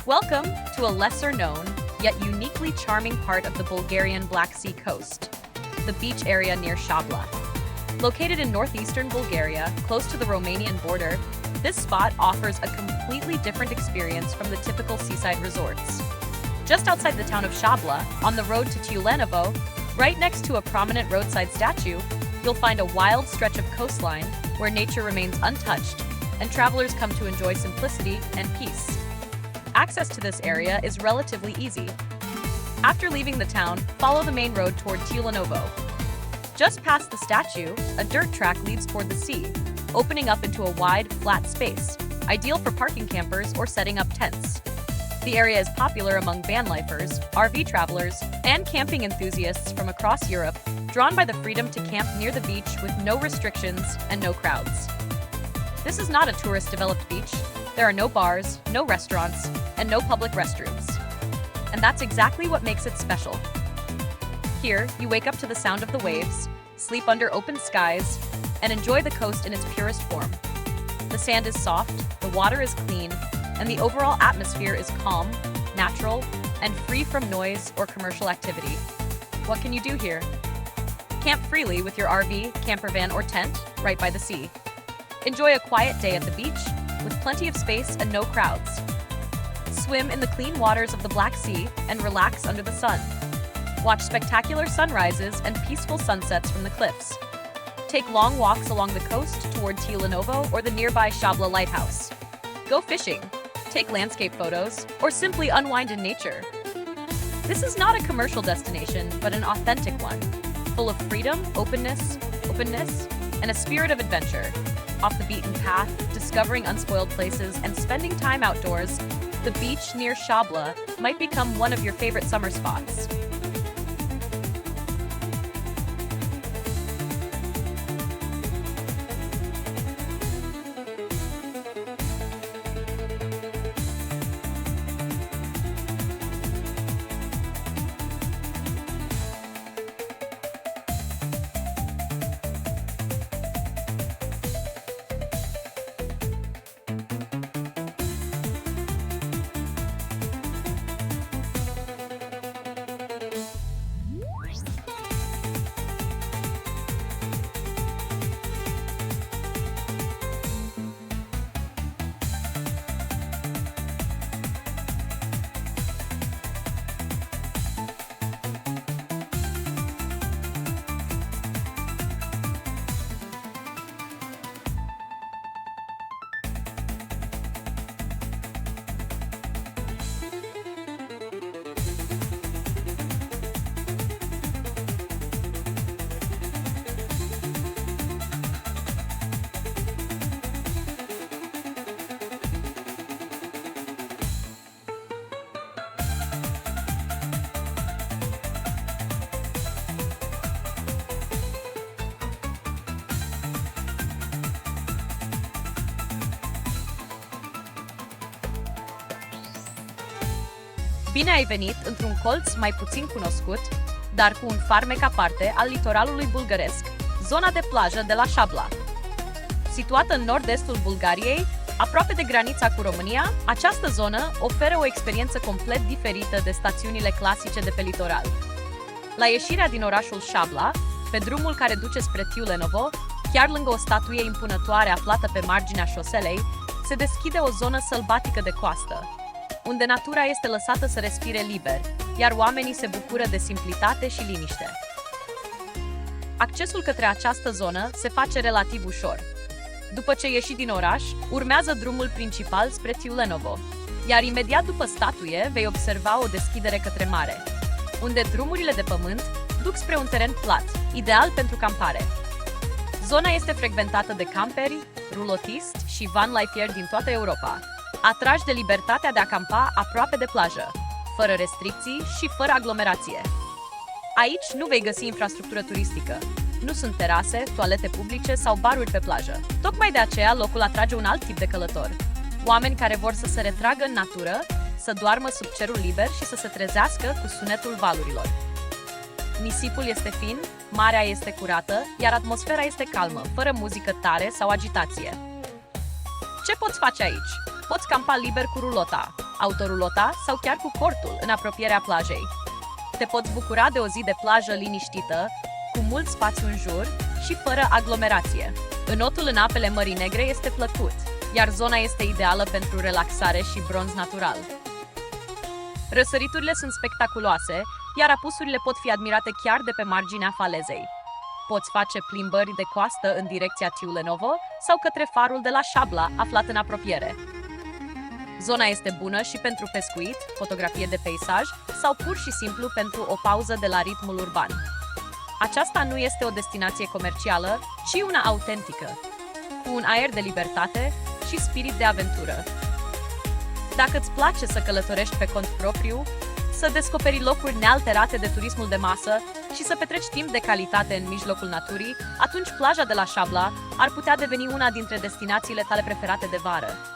Welcome to a lesser-known, yet uniquely charming part of the Bulgarian Black Sea coast, the beach area near Shabla. Located in northeastern Bulgaria, close to the Romanian border, this spot offers a completely different experience from the typical seaside resorts. Just outside the town of Shabla, on the road to Tiulenovo, right next to a prominent roadside statue, you'll find a wild stretch of coastline where nature remains untouched and travelers come to enjoy simplicity and peace. Access to this area is relatively easy. After leaving the town, follow the main road toward Tiulenovo. Just past the statue, a dirt track leads toward the sea, opening up into a wide, flat space, ideal for parking campers or setting up tents. The area is popular among van lifers, RV travelers, and camping enthusiasts from across Europe, drawn by the freedom to camp near the beach with no restrictions and no crowds. This is not a tourist-developed beach. There are no bars, no restaurants, and no public restrooms. And that's exactly what makes it special. Here, you wake up to the sound of the waves, sleep under open skies, and enjoy the coast in its purest form. The sand is soft, the water is clean, and the overall atmosphere is calm, natural, and free from noise or commercial activity. What can you do here? Camp freely with your RV, camper van, or tent right by the sea. Enjoy a quiet day at the beach with plenty of space and no crowds. Swim in the clean waters of the Black Sea and relax under the sun. Watch spectacular sunrises and peaceful sunsets from the cliffs. Take long walks along the coast toward Tiulenovo or the nearby Shabla lighthouse. Go fishing, take landscape photos, or simply unwind in nature. This is not a commercial destination, but an authentic one, full of freedom, openness, and a spirit of adventure. Off the beaten path, discovering unspoiled places, and spending time outdoors, the beach near Shabla might become one of your favorite summer spots. Bine ai venit într-un colț mai puțin cunoscut, dar cu un farmec aparte al litoralului bulgăresc, zona de plajă de la Shabla. Situată în nord-estul Bulgariei, aproape de granița cu România, această zonă oferă o experiență complet diferită de stațiunile clasice de pe litoral. La ieșirea din orașul Shabla, pe drumul care duce spre Tiulenovo, chiar lângă o statuie impunătoare aflată pe marginea șoselei, se deschide o zonă sălbatică de coastă, unde natura este lăsată să respire liber, iar oamenii se bucură de simplitate și liniște. Accesul către această zonă se face relativ ușor. După ce ieși din oraș, urmează drumul principal spre Tiulenovo, iar imediat după statuie vei observa o deschidere către mare, unde drumurile de pământ duc spre un teren plat, ideal pentru campare. Zona este frecventată de camperi, rulotiști și van liferi din toată Europa, atrași de libertatea de a campa aproape de plajă, fără restricții și fără aglomerație. Aici nu vei găsi infrastructură turistică. Nu sunt terase, toalete publice sau baruri pe plajă. Tocmai de aceea locul atrage un alt tip de călător. Oameni care vor să se retragă în natură, să doarmă sub cerul liber și să se trezească cu sunetul valurilor. Nisipul este fin, marea este curată, iar atmosfera este calmă, fără muzică tare sau agitație. Ce poți face aici? Poți campa liber cu rulota, autorulota sau chiar cu cortul în apropierea plajei. Te poți bucura de o zi de plajă liniștită, cu mult spațiu în jur și fără aglomerație. Înotul în apele Mării Negre este plăcut, iar zona este ideală pentru relaxare și bronz natural. Răsăriturile sunt spectaculoase, iar apusurile pot fi admirate chiar de pe marginea falezei. Poți face plimbări de coastă în direcția Tiulenovo sau către farul de la Shabla, aflat în apropiere. Zona este bună și pentru pescuit, fotografie de peisaj sau pur și simplu pentru o pauză de la ritmul urban. Aceasta nu este o destinație comercială, ci una autentică, cu un aer de libertate și spirit de aventură. Dacă îți place să călătorești pe cont propriu, să descoperi locuri nealterate de turismul de masă și să petreci timp de calitate în mijlocul naturii, atunci plaja de la Shabla ar putea deveni una dintre destinațiile tale preferate de vară.